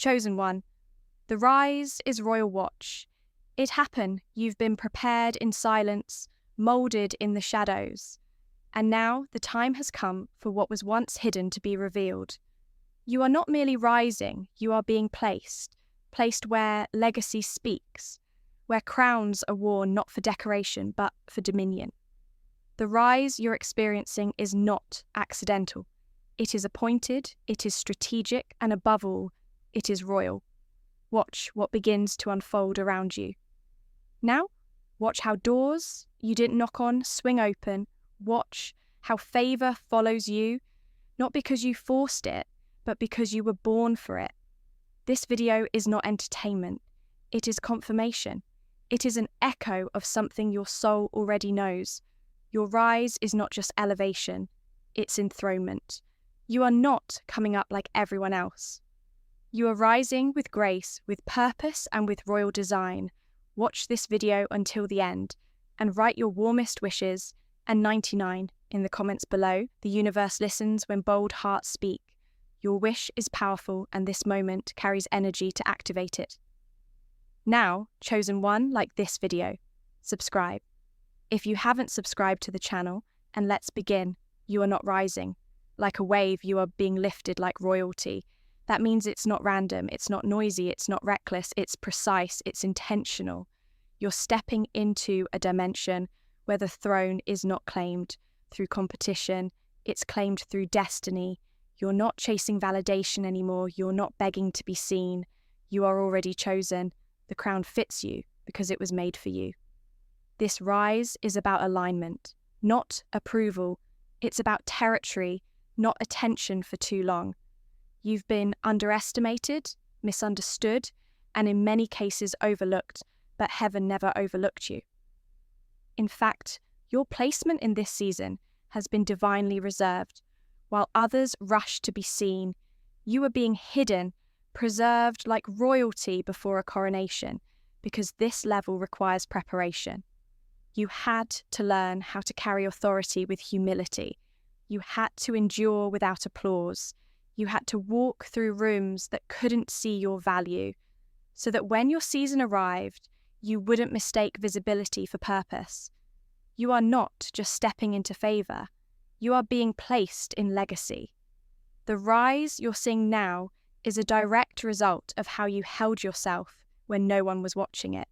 Chosen one. The rise is royal watch. It happened. You've been prepared in silence, moulded in the shadows. And now the time has come for what was once hidden to be revealed. You are not merely rising, you are being placed where legacy speaks, where crowns are worn not for decoration but for dominion. The rise you're experiencing is not accidental. It is appointed, it is strategic, and above all, it is royal. Watch what begins to unfold around you. Now, watch how doors you didn't knock on swing open. Watch how favour follows you, not because you forced it, but because you were born for it. This video is not entertainment. It is confirmation. It is an echo of something your soul already knows. Your rise is not just elevation, it's enthronement. You are not coming up like everyone else. You are rising with grace, with purpose, and with royal design. Watch this video until the end, and write your warmest wishes, and 99 in the comments below. The universe listens when bold hearts speak. Your wish is powerful, and this moment carries energy to activate it. Now, chosen one, like this video. Subscribe. If you haven't subscribed to the channel, and let's begin, you are not rising. Like a wave, you are being lifted like royalty. That means it's not random, it's not noisy, it's not reckless, it's precise, it's intentional. You're stepping into a dimension where the throne is not claimed through competition, it's claimed through destiny. You're not chasing validation anymore, you're not begging to be seen. You are already chosen. The crown fits you because it was made for you. This rise is about alignment, not approval. It's about territory, not attention for too long. You've been underestimated, misunderstood, and in many cases overlooked, but heaven never overlooked you. In fact, your placement in this season has been divinely reserved. While others rush to be seen, you are being hidden, preserved like royalty before a coronation, because this level requires preparation. You had to learn how to carry authority with humility. You had to endure without applause. You had to walk through rooms that couldn't see your value, so that when your season arrived, you wouldn't mistake visibility for purpose. You are not just stepping into favour, you are being placed in legacy. The rise you're seeing now is a direct result of how you held yourself when no one was watching it.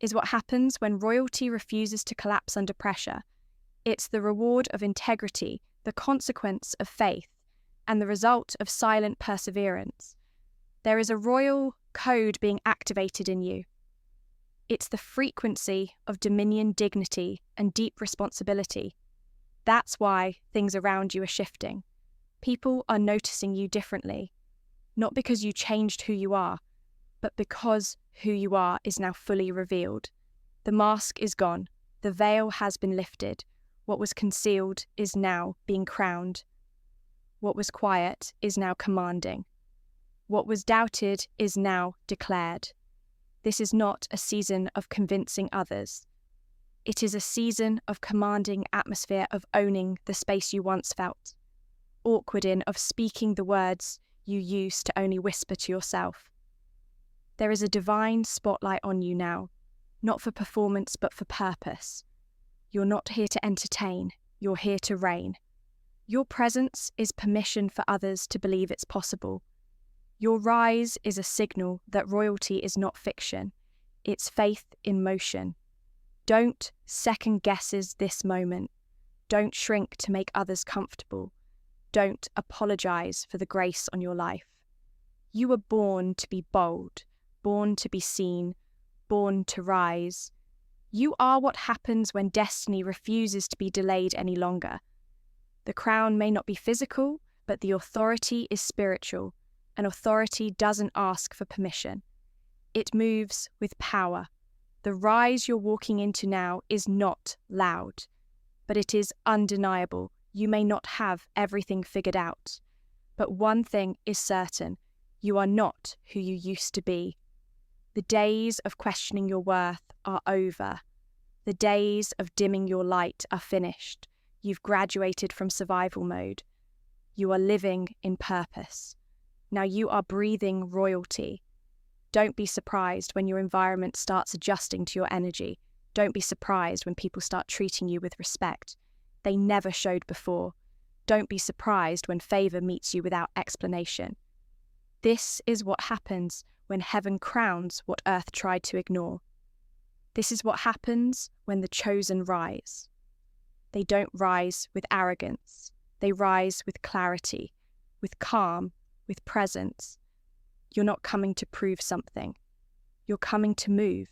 Is what happens when royalty refuses to collapse under pressure. It's the reward of integrity, the consequence of faith, and the result of silent perseverance. There is a royal code being activated in you. It's the frequency of dominion, dignity, and deep responsibility. That's why things around you are shifting. People are noticing you differently, not because you changed who you are, but because who you are is now fully revealed. The mask is gone. The veil has been lifted. What was concealed is now being crowned. What was quiet is now commanding. What was doubted is now declared. This is not a season of convincing others. It is a season of commanding atmosphere, of owning the space you once felt, awkward in, of speaking the words you used to only whisper to yourself. There is a divine spotlight on you now, not for performance but for purpose. You're not here to entertain, you're here to reign. Your presence is permission for others to believe it's possible. Your rise is a signal that royalty is not fiction, it's faith in motion. Don't second guesses this moment. Don't shrink to make others comfortable. Don't apologize for the grace on your life. You were born to be bold, born to be seen, born to rise. You are what happens when destiny refuses to be delayed any longer. The crown may not be physical, but the authority is spiritual, and authority doesn't ask for permission. It moves with power. The rise you're walking into now is not loud, but it is undeniable. You may not have everything figured out, but one thing is certain: you are not who you used to be. The days of questioning your worth are over. The days of dimming your light are finished. You've graduated from survival mode. You are living in purpose. Now you are breathing royalty. Don't be surprised when your environment starts adjusting to your energy. Don't be surprised when people start treating you with respect they never showed before. Don't be surprised when favor meets you without explanation. This is what happens when heaven crowns what earth tried to ignore. This is what happens when the chosen rise. They don't rise with arrogance. They rise with clarity, with calm, with presence. You're not coming to prove something. You're coming to move.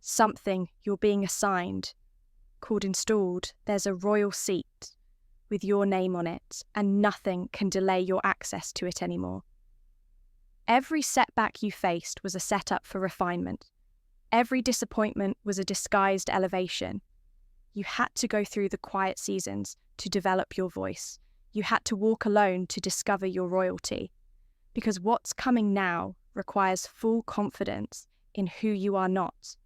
Something you're being assigned. Called installed, there's a royal seat with your name on it, and nothing can delay your access to it anymore. Every setback you faced was a setup for refinement. Every disappointment was a disguised elevation. You had to go through the quiet seasons to develop your voice. You had to walk alone to discover your royalty. Because what's coming now requires full confidence in who you are not,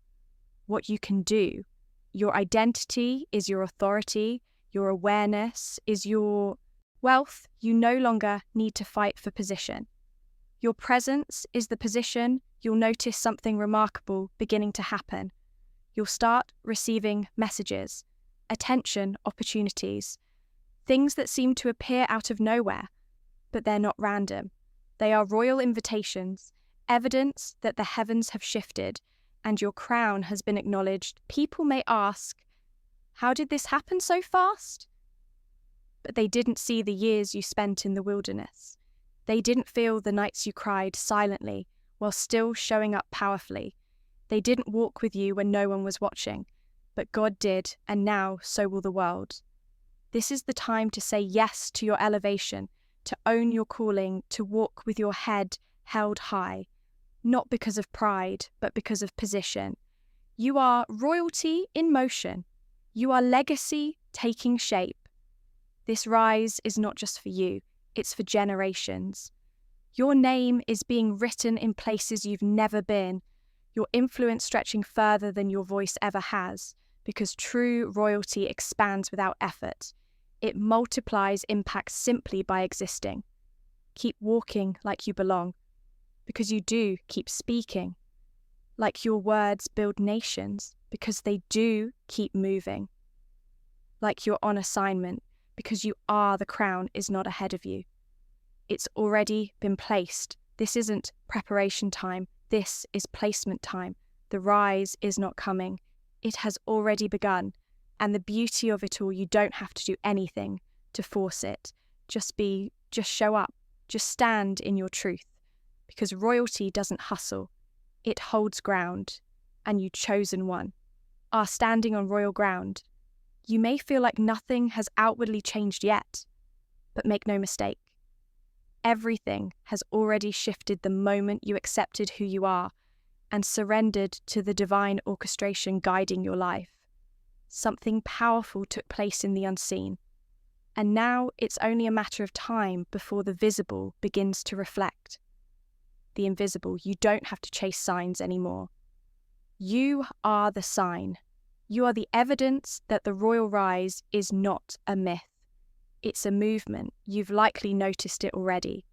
what you can do. Your identity is your authority. Your awareness is your wealth. You no longer need to fight for position. Your presence is the position. You'll notice something remarkable beginning to happen. You'll start receiving messages, attention, opportunities, things that seem to appear out of nowhere, but they're not random. They are royal invitations, evidence that the heavens have shifted and your crown has been acknowledged. People may ask, how did this happen so fast? But they didn't see the years you spent in the wilderness. They didn't feel the nights you cried silently while still showing up powerfully. They didn't walk with you when no one was watching, but God did, and now so will the world. This is the time to say yes to your elevation, to own your calling, to walk with your head held high, not because of pride, but because of position. You are royalty in motion. You are legacy taking shape. This rise is not just for you, it's for generations. Your name is being written in places you've never been, your influence stretching further than your voice ever has, because true royalty expands without effort. It multiplies impact simply by existing. Keep walking like you belong, because you do. Keep speaking like your words build nations, because they do. Keep moving like you're on assignment, because you are. The crown is not ahead of you. It's already been placed. This isn't preparation time. This is placement time. The rise is not coming. It has already begun. And the beauty of it all, you don't have to do anything to force it. Just show up. Just stand in your truth. Because royalty doesn't hustle. It holds ground. And you chosen one are standing on royal ground. You may feel like nothing has outwardly changed yet, but make no mistake. Everything has already shifted the moment you accepted who you are and surrendered to the divine orchestration guiding your life. Something powerful took place in the unseen, and now it's only a matter of time before the visible begins to reflect. The invisible, you don't have to chase signs anymore. You are the sign. You are the evidence that the royal rise is not a myth. It's a movement. You've likely noticed it already.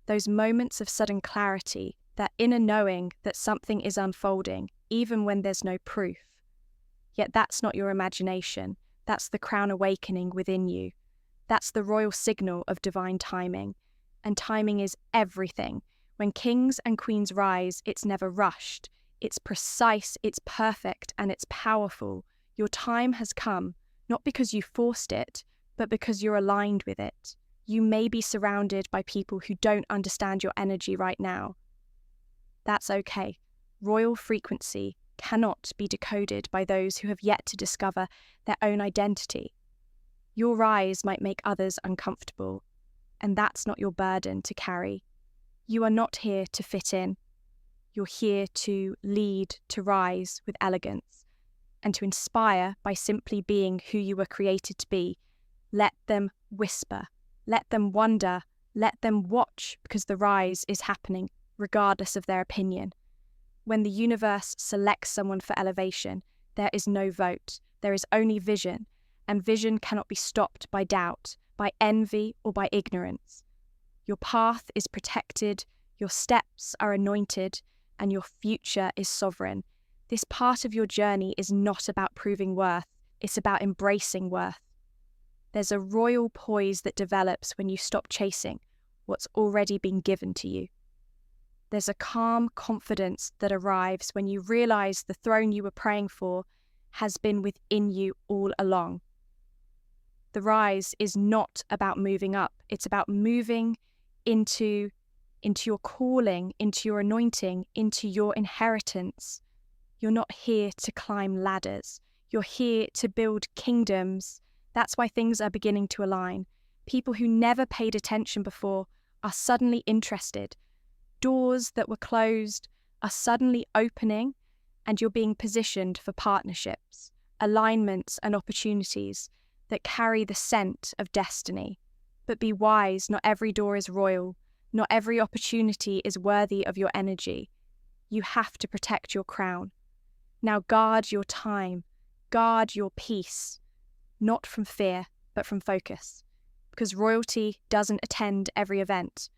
Those moments of sudden clarity, that inner knowing that something is unfolding, even when there's no proof. Yet that's not your imagination. That's the crown awakening within you. That's the royal signal of divine timing. And timing is everything. When kings and queens rise, it's never rushed. It's precise, it's perfect, and it's powerful. Your time has come, not because you forced it, but because you're aligned with it. You may be surrounded by people who don't understand your energy right now. That's okay. Royal frequency cannot be decoded by those who have yet to discover their own identity. Your rise might make others uncomfortable, and that's not your burden to carry. You are not here to fit in. You're here to lead, to rise with elegance, and to inspire by simply being who you were created to be. Let them whisper, let them wonder, let them watch, because the rise is happening, regardless of their opinion. When the universe selects someone for elevation, there is no vote, there is only vision, and vision cannot be stopped by doubt, by envy, or by ignorance. Your path is protected, your steps are anointed, and your future is sovereign. This part of your journey is not about proving worth, it's about embracing worth. There's a royal poise that develops when you stop chasing what's already been given to you. There's a calm confidence that arrives when you realize the throne you were praying for has been within you all along. The rise is not about moving up, it's about moving into your calling, into your anointing, into your inheritance. You're not here to climb ladders. You're here to build kingdoms. That's why things are beginning to align. People who never paid attention before are suddenly interested. Doors that were closed are suddenly opening, and you're being positioned for partnerships, alignments, and opportunities that carry the scent of destiny. But be wise, not every door is royal. Not every opportunity is worthy of your energy. You have to protect your crown. Now guard your time, guard your peace, not from fear, but from focus. Because royalty doesn't attend every event.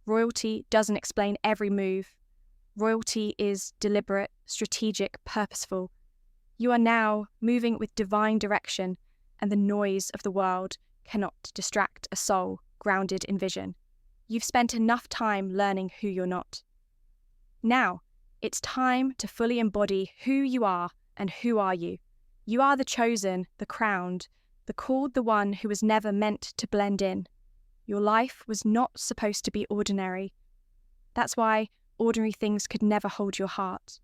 Royalty doesn't explain every move. Royalty is deliberate, strategic, purposeful. You are now moving with divine direction, and the noise of the world cannot distract a soul grounded in vision. You've spent enough time learning who you're not. Now, it's time to fully embody who you are and who are you. You are the chosen, the crowned, the called, the one who was never meant to blend in. Your life was not supposed to be ordinary. That's why ordinary things could never hold your heart.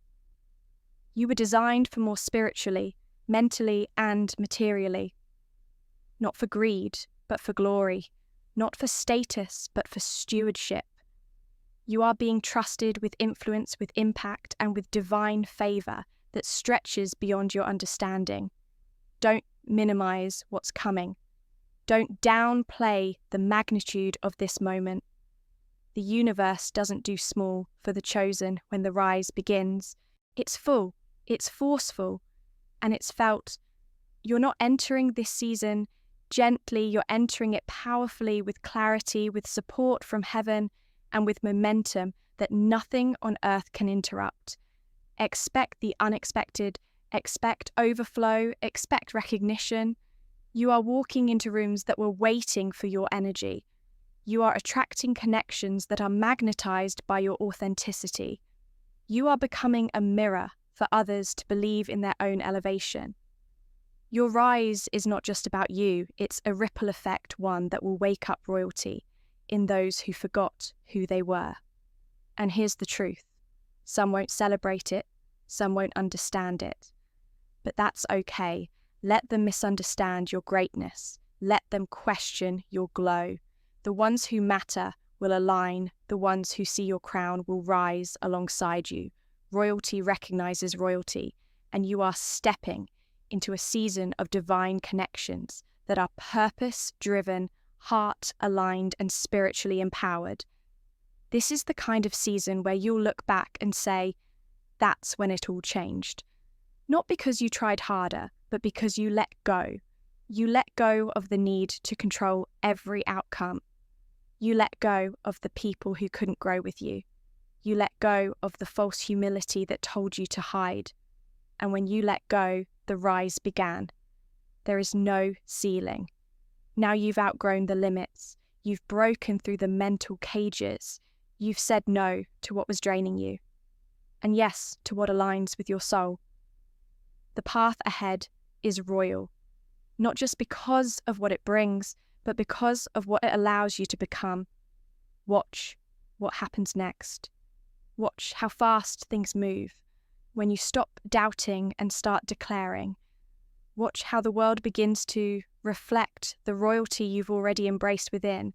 You were designed for more spiritually, mentally, and materially. Not for greed, but for glory. Not for status, but for stewardship. You are being trusted with influence, with impact, and with divine favor that stretches beyond your understanding. Don't minimize what's coming. Don't downplay the magnitude of this moment. The universe doesn't do small for the chosen when the rise begins. It's full, it's forceful, and it's felt. You're not entering this season gently, you're entering it powerfully, with clarity, with support from heaven, and with momentum that nothing on earth can interrupt. Expect the unexpected, expect overflow, expect recognition. You are walking into rooms that were waiting for your energy. You are attracting connections that are magnetized by your authenticity. You are becoming a mirror for others to believe in their own elevation. Your rise is not just about you, it's a ripple effect, one that will wake up royalty in those who forgot who they were. And here's the truth. Some won't celebrate it, some won't understand it. But that's okay. Let them misunderstand your greatness. Let them question your glow. The ones who matter will align. The ones who see your crown will rise alongside you. Royalty recognizes royalty, and you are stepping into a season of divine connections that are purpose-driven, heart-aligned, and spiritually empowered. This is the kind of season where you'll look back and say, that's when it all changed. Not because you tried harder, but because you let go. You let go of the need to control every outcome. You let go of the people who couldn't grow with you. You let go of the false humility that told you to hide. And when you let go, the rise began. There is no ceiling. Now you've outgrown the limits. You've broken through the mental cages. You've said no to what was draining you. And yes, to what aligns with your soul. The path ahead is royal, not just because of what it brings, but because of what it allows you to become. Watch what happens next. Watch how fast things move when you stop doubting and start declaring. Watch how the world begins to reflect the royalty you've already embraced within,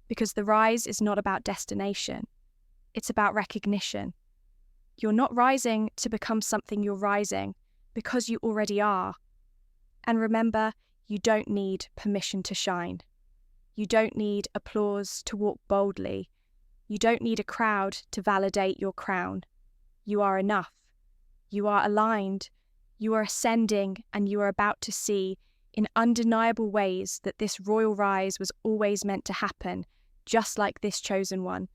because the rise is not about destination. It's about recognition. You're not rising to become something, you're rising because you already are. And remember, you don't need permission to shine. You don't need applause to walk boldly. You don't need a crowd to validate your crown. You are enough. You are aligned. You are ascending, and you are about to see in undeniable ways that this royal rise was always meant to happen, just like this chosen one.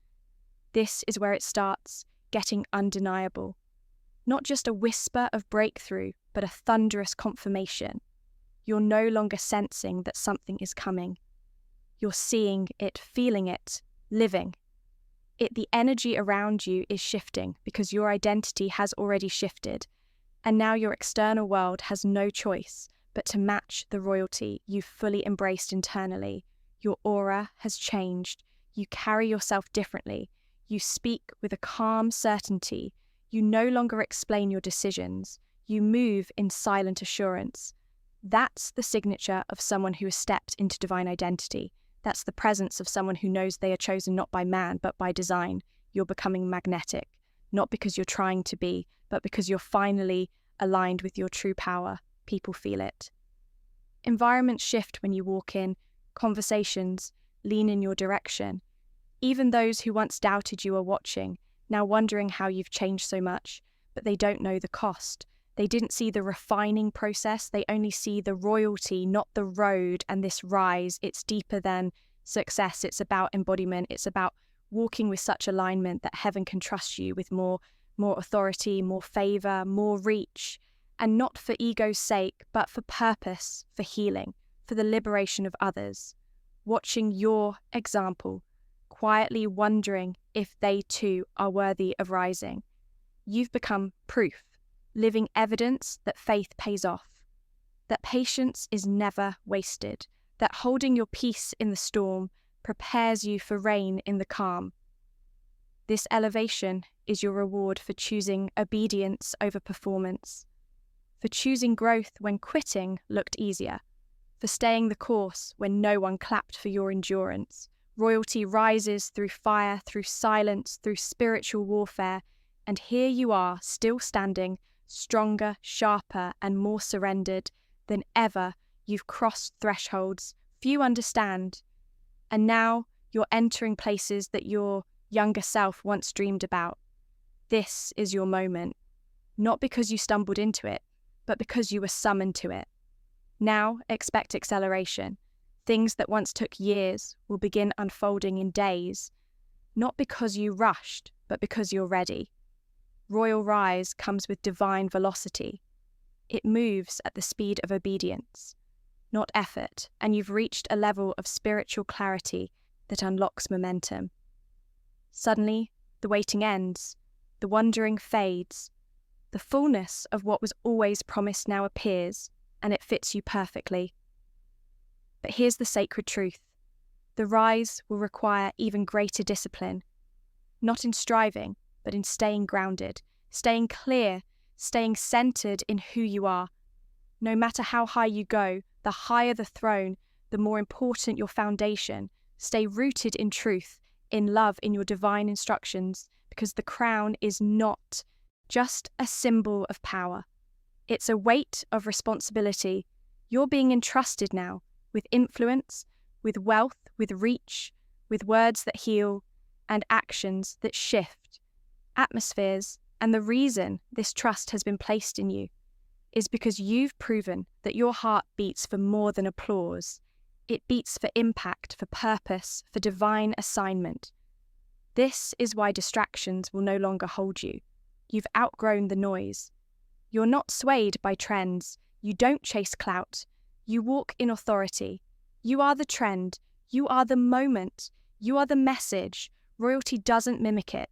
This is where it starts getting undeniable. Not just a whisper of breakthrough, but a thunderous confirmation. You're no longer sensing that something is coming. You're seeing it, feeling it, living. The energy around you is shifting because your identity has already shifted, and now your external world has no choice but to match the royalty you've fully embraced internally. Your aura has changed. You carry yourself differently. You speak with a calm certainty. You no longer explain your decisions. You move in silent assurance. That's the signature of someone who has stepped into divine identity. That's the presence of someone who knows they are chosen not by man, but by design. You're becoming magnetic, not because you're trying to be, but because you're finally aligned with your true power. People feel it. Environments shift when you walk in. Conversations lean in your direction. Even those who once doubted you are watching, now wondering how you've changed so much, but they don't know the cost. They didn't see the refining process, they only see the royalty, not the road and this rise. It's deeper than success, it's about embodiment, it's about walking with such alignment that heaven can trust you with more authority, more favour, more reach, and not for ego's sake, but for purpose, for healing, for the liberation of others. Watching your example, quietly wondering if they too are worthy of rising. You've become proof. Living evidence that faith pays off, that patience is never wasted, that holding your peace in the storm prepares you for rain in the calm. This elevation is your reward for choosing obedience over performance, for choosing growth when quitting looked easier, for staying the course when no one clapped for your endurance. Royalty rises through fire, through silence, through spiritual warfare, and here you are, still standing, stronger, sharper, and more surrendered than ever. You've crossed thresholds few understand, and now you're entering places that your younger self once dreamed about. This is your moment, not because you stumbled into it, but because you were summoned to it. Now expect acceleration. Things that once took years will begin unfolding in days, not because you rushed, but because you're ready. Royal rise comes with divine velocity. It moves at the speed of obedience, not effort, and you've reached a level of spiritual clarity that unlocks momentum. Suddenly, the waiting ends, the wondering fades, the fullness of what was always promised now appears, and it fits you perfectly. But here's the sacred truth. The rise will require even greater discipline, not in striving, but in staying grounded, staying clear, staying centered in who you are. No matter how high you go, the higher the throne, the more important your foundation. Stay rooted in truth, in love, in your divine instructions, because the crown is not just a symbol of power. It's a weight of responsibility. You're being entrusted now with influence, with wealth, with reach, with words that heal, and actions that shift atmospheres. And the reason this trust has been placed in you is because you've proven that your heart beats for more than applause. It beats for impact, for purpose, for divine assignment. This is why distractions will no longer hold you. You've outgrown the noise. You're not swayed by trends. You don't chase clout. You walk in authority. You are the trend. You are the moment. You are the message. Royalty doesn't mimic it.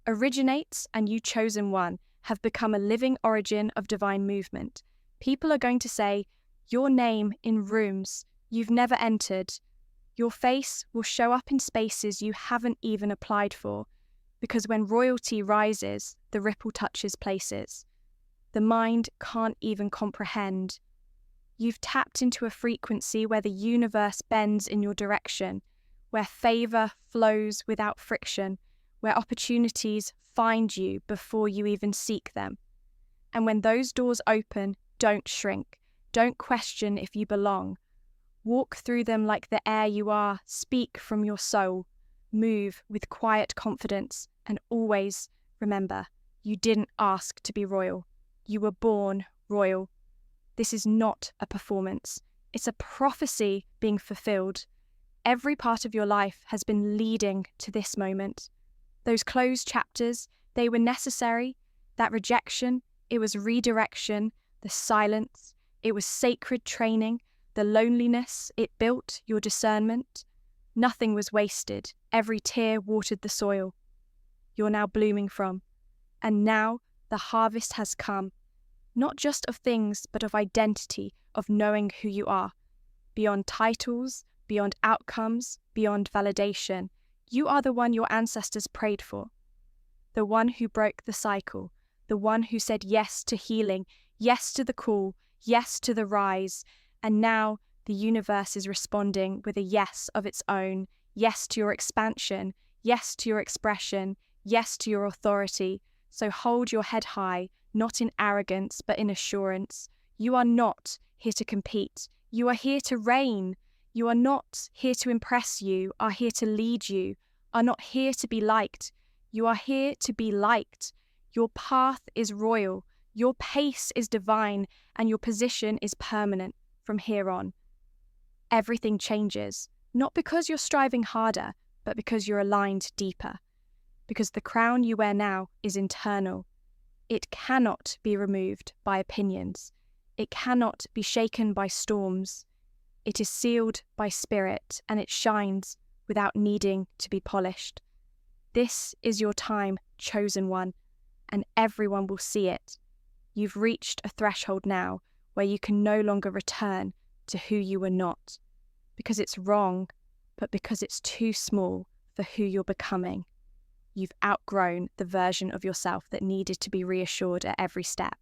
Originates, and you chosen one have become a living origin of divine movement. People are going to say your name in rooms you've never entered. Your face will show up in spaces you haven't even applied for, because when royalty rises, the ripple touches places the mind can't even comprehend. You've tapped into a frequency where the universe bends in your direction, where favor flows without friction, where opportunities find you before you even seek them. And when those doors open, don't shrink. Don't question if you belong. Walk through them like the air you are. Speak from your soul. Move with quiet confidence. And always remember, you didn't ask to be royal. You were born royal. This is not a performance. It's a prophecy being fulfilled. Every part of your life has been leading to this moment. Those closed chapters, they were necessary. That rejection, it was redirection. The silence, it was sacred training. The loneliness, it built your discernment. Nothing was wasted. Every tear watered the soil you're now blooming from. And now the harvest has come, not just of things, but of identity, of knowing who you are. Beyond titles, beyond outcomes, beyond validation, you are the one your ancestors prayed for. The one who broke the cycle, the one who said yes to healing, yes to the call, yes to the rise. And now the universe is responding with a yes of its own, yes to your expansion, yes to your expression, yes to your authority. So hold your head high, not in arrogance, but in assurance. You are not here to compete. You are here to reign. You are not here to impress. You are here to lead. You are not here to be liked. You are here to be liked. Your path is royal. Your pace is divine, and your position is permanent from here on. Everything changes, not because you're striving harder, but because you're aligned deeper. Because the crown you wear now is internal. It cannot be removed by opinions. It cannot be shaken by storms. It is sealed by spirit, and it shines without needing to be polished. This is your time, chosen one, and everyone will see it. You've reached a threshold now where you can no longer return to who you were not, because it's wrong, but because it's too small for who you're becoming. You've outgrown the version of yourself that needed to be reassured at every step.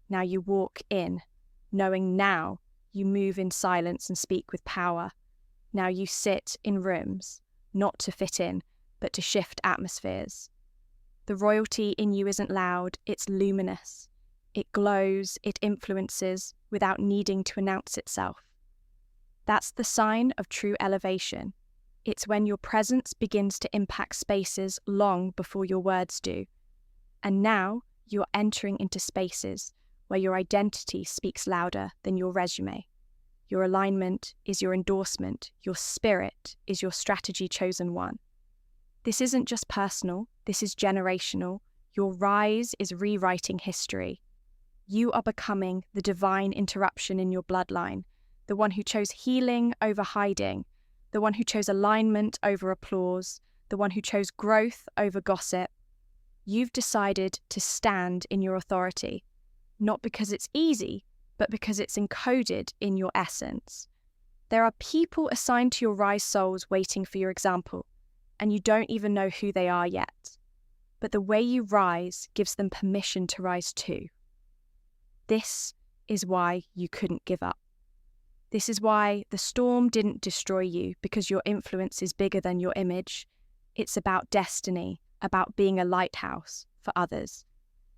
Now you walk in, knowing now you move in silence and speak with power. Now you sit in rooms, not to fit in, but to shift atmospheres. The royalty in you isn't loud, it's luminous. It glows, it influences without needing to announce itself. That's the sign of true elevation. It's when your presence begins to impact spaces long before your words do. And now you're entering into spaces where your identity speaks louder than your resume. Your alignment is your endorsement. Your spirit is your strategy chosen one. This isn't just personal, this is generational. Your rise is rewriting history. You are becoming the divine interruption in your bloodline, the one who chose healing over hiding, the one who chose alignment over applause, the one who chose growth over gossip. You've decided to stand in your authority, not because it's easy, but because it's encoded in your essence. There are people assigned to your rise souls waiting for your example, and you don't even know who they are yet. But the way you rise gives them permission to rise too. This is why you couldn't give up. This is why the storm didn't destroy you, because your influence is bigger than your image. It's about destiny, about being a lighthouse for others.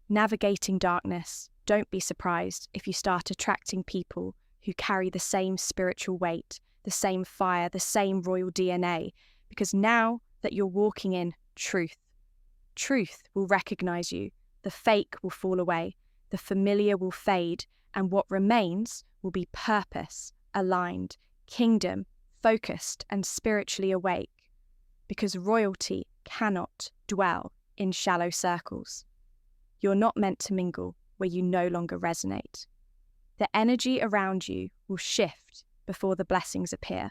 Navigating darkness, don't be surprised if you start attracting people who carry the same spiritual weight, the same fire, the same royal DNA, because now that you're walking in truth, truth will recognize you, the fake will fall away, the familiar will fade, and what remains will be purpose, aligned, kingdom, focused, and spiritually awake. Because royalty cannot dwell in shallow circles. You're not meant to mingle where you no longer resonate. The energy around you will shift before the blessings appear.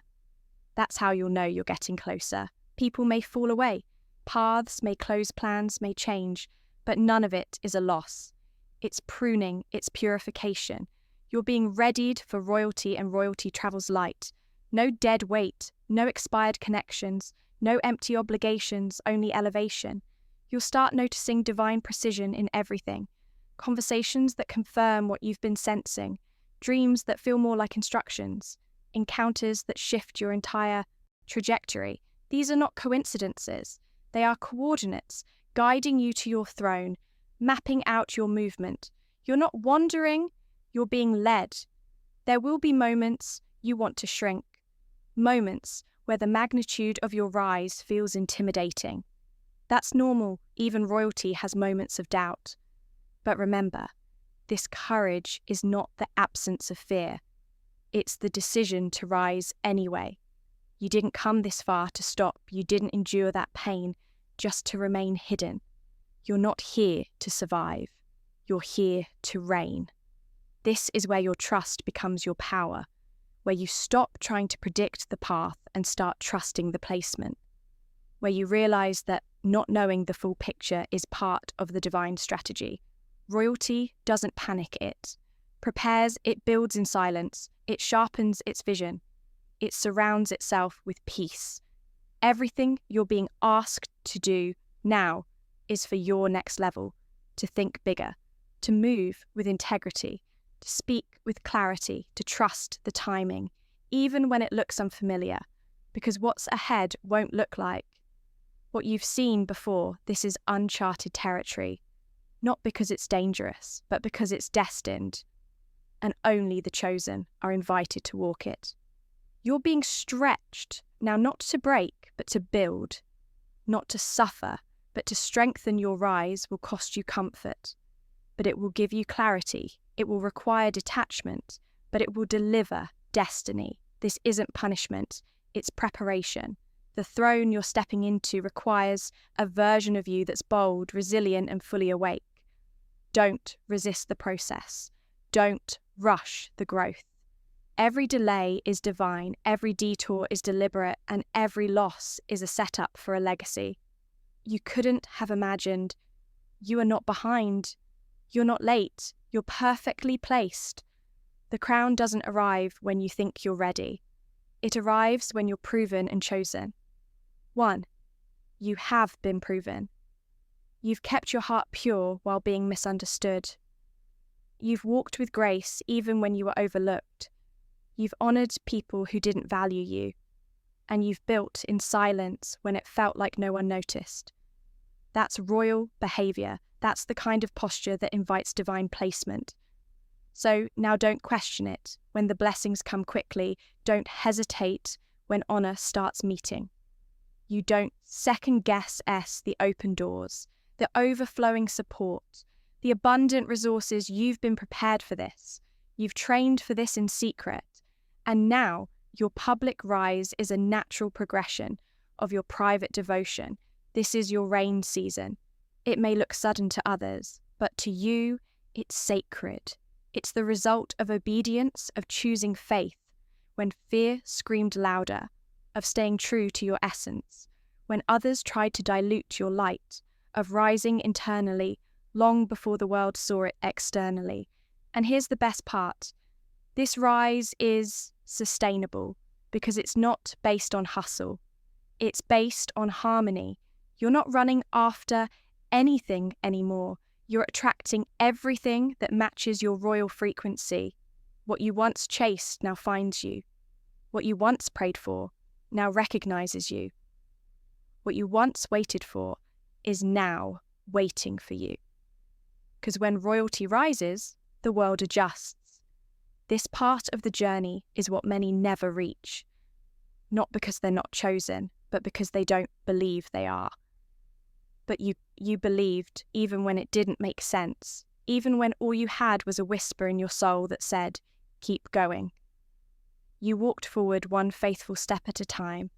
That's how you'll know you're getting closer. People may fall away, paths may close, plans may change, but none of it is a loss. It's pruning, it's purification. You're being readied for royalty, and royalty travels light. No dead weight, no expired connections, no empty obligations, only elevation. You'll start noticing divine precision in everything. Conversations that confirm what you've been sensing, dreams that feel more like instructions, encounters that shift your entire trajectory. These are not coincidences. They are coordinates, guiding you to your throne, mapping out your movement. You're not wandering, you're being led. There will be moments you want to shrink, moments where the magnitude of your rise feels intimidating. That's normal, even royalty has moments of doubt. But remember, this courage is not the absence of fear. It's the decision to rise anyway. You didn't come this far to stop. You didn't endure that pain just to remain hidden. You're not here to survive. You're here to reign. This is where your trust becomes your power, where you stop trying to predict the path and start trusting the placement, where you realize that not knowing the full picture is part of the divine strategy. Royalty doesn't panic it, prepares, it builds in silence, it sharpens its vision, it surrounds itself with peace. Everything you're being asked to do now is for your next level, to think bigger, to move with integrity, to speak with clarity, to trust the timing, even when it looks unfamiliar, because what's ahead won't look like what you've seen before. This is uncharted territory, not because it's dangerous, but because it's destined, and only the chosen are invited to walk it. You're being stretched, now not to break, but to build, not to suffer, but to strengthen. Your rise will cost you comfort, but it will give you clarity. It will require detachment, but it will deliver destiny. This isn't punishment, it's preparation. The throne you're stepping into requires a version of you that's bold, resilient, and fully awake. Don't resist the process. Don't rush the growth. Every delay is divine, every detour is deliberate, and every loss is a setup for a legacy. You couldn't have imagined. You are not behind. You're not late. You're perfectly placed. The crown doesn't arrive when you think you're ready. It arrives when you're proven and chosen. 1. You have been proven. You've kept your heart pure while being misunderstood. You've walked with grace even when you were overlooked. You've honoured people who didn't value you. And you've built in silence when it felt like no one noticed. That's royal behaviour. That's the kind of posture that invites divine placement. So now don't question it. When the blessings come quickly, don't hesitate when honour starts meeting. You don't second-guess the open doors, the overflowing support, the abundant resources. You've been prepared for this. You've trained for this in secret. And now your public rise is a natural progression of your private devotion. This is your reign season. It may look sudden to others, but to you, it's sacred. It's the result of obedience, of choosing faith when fear screamed louder, of staying true to your essence when others tried to dilute your light, of rising internally long before the world saw it externally. And here's the best part. This rise is sustainable because it's not based on hustle. It's based on harmony. You're not running after anything anymore. You're attracting everything that matches your royal frequency. What you once chased now finds you. What you once prayed for now recognizes you. What you once waited for is now waiting for you. Because when royalty rises, the world adjusts. This part of the journey is what many never reach. Not because they're not chosen, but because they don't believe they are. But you believed even when it didn't make sense, even when all you had was a whisper in your soul that said, keep going. You walked forward one faithful step at a time,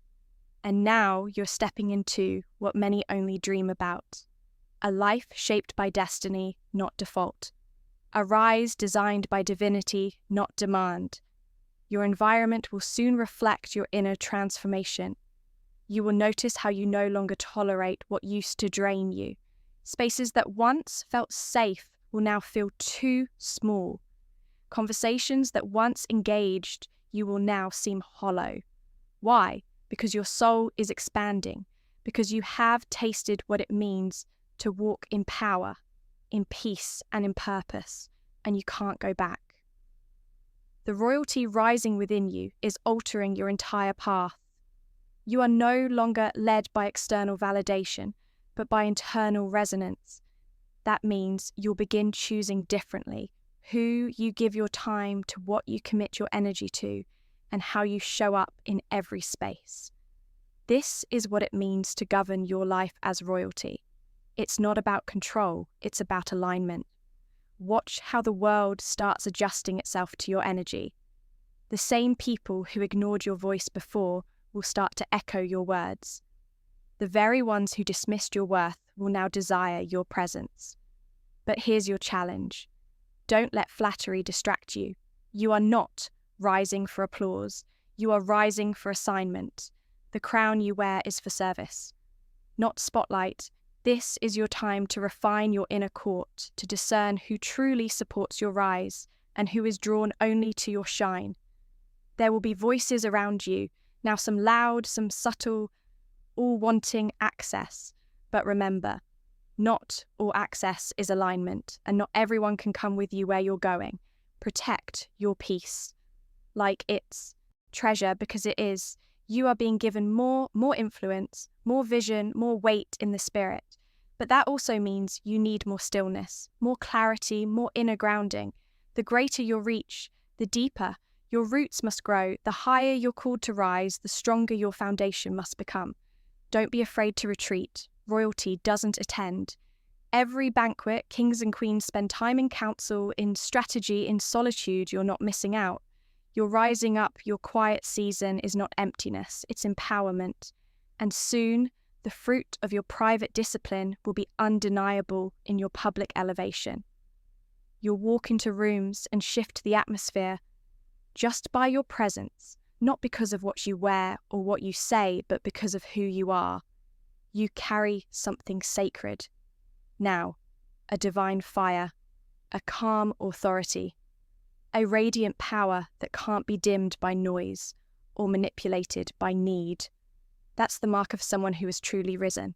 and now you're stepping into what many only dream about. A life shaped by destiny, not default. A rise designed by divinity, not demand. Your environment will soon reflect your inner transformation. You will notice how you no longer tolerate what used to drain you. Spaces that once felt safe will now feel too small. Conversations that once engaged you will now seem hollow. Why? Because your soul is expanding, because you have tasted what it means to walk in power, in peace and in purpose, and you can't go back. The royalty rising within you is altering your entire path. You are no longer led by external validation, but by internal resonance. That means you'll begin choosing differently, who you give your time to, what you commit your energy to, and how you show up in every space. This is what it means to govern your life as royalty. It's not about control, it's about alignment. Watch how the world starts adjusting itself to your energy. The same people who ignored your voice before will start to echo your words. The very ones who dismissed your worth will now desire your presence. But here's your challenge. Don't let flattery distract you. You are not rising for applause. You are rising for assignment. The crown you wear is for service, not spotlight. This is your time to refine your inner court, to discern who truly supports your rise and who is drawn only to your shine. There will be voices around you, now some loud, some subtle, all wanting access. But remember, not all access is alignment, and not everyone can come with you where you're going. Protect your peace. Like it's treasure, because it is. You are being given more influence, more vision, more weight in the spirit. But that also means you need more stillness, more clarity, more inner grounding. The greater your reach, the deeper your roots must grow. The higher you're called to rise, the stronger your foundation must become. Don't be afraid to retreat. Royalty doesn't attend. Every banquet, kings and queens spend time in council, in strategy, in solitude. You're not missing out. Your rising up, your quiet season is not emptiness, it's empowerment. And soon, the fruit of your private discipline will be undeniable in your public elevation. You'll walk into rooms and shift the atmosphere just by your presence, not because of what you wear or what you say, but because of who you are. You carry something sacred. Now, a divine fire, a calm authority, a radiant power that can't be dimmed by noise or manipulated by need. That's the mark of someone who is truly risen.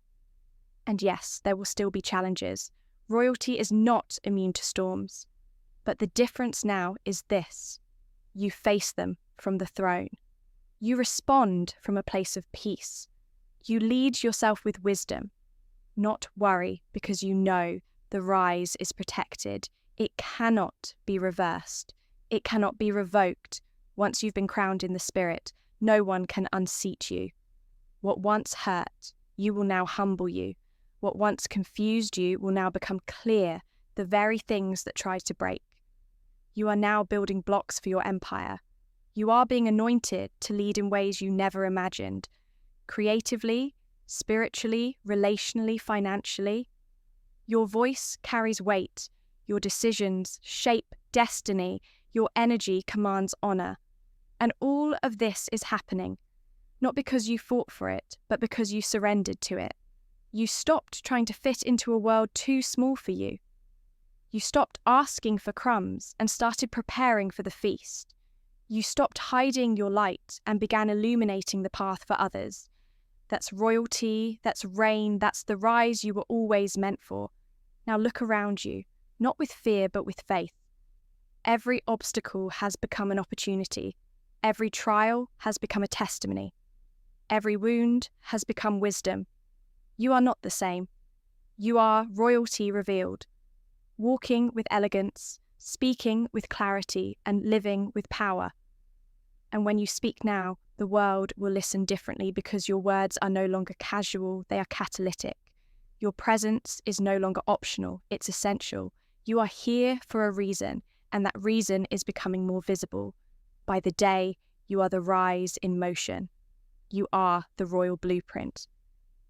And yes, there will still be challenges. Royalty is not immune to storms. But the difference now is this. You face them from the throne. You respond from a place of peace. You lead yourself with wisdom, not worry, because you know the rise is protected. It cannot be reversed. It cannot be revoked. Once you've been crowned in the spirit, no one can unseat you. What once hurt, you will now humble you. What once confused you will now become clear, the very things that tried to break. You are now building blocks for your empire. You are being anointed to lead in ways you never imagined. Creatively, spiritually, relationally, financially. Your voice carries weight. Your decisions shape destiny. Your energy commands honor. And all of this is happening, not because you fought for it, but because you surrendered to it. You stopped trying to fit into a world too small for you. You stopped asking for crumbs and started preparing for the feast. You stopped hiding your light and began illuminating the path for others. That's royalty, that's reign, that's the rise you were always meant for. Now look around you, not with fear but with faith. Every obstacle has become an opportunity. Every trial has become a testimony. Every wound has become wisdom. You are not the same. You are royalty revealed, walking with elegance, speaking with clarity, and living with power. And when you speak now, the world will listen differently because your words are no longer casual, they are catalytic. Your presence is no longer optional, it's essential. You are here for a reason, and that reason is becoming more visible. By the day, you are the rise in motion. You are the royal blueprint.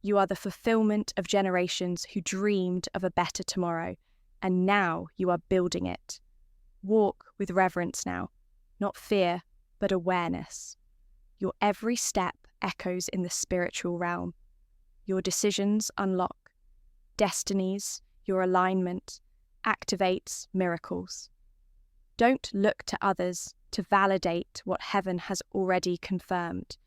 You are the fulfillment of generations who dreamed of a better tomorrow, and now you are building it. Walk with reverence now, not fear, but awareness. Your every step echoes in the spiritual realm. Your decisions unlock destinies, your alignment activates miracles. Don't look to others to validate what heaven has already confirmed.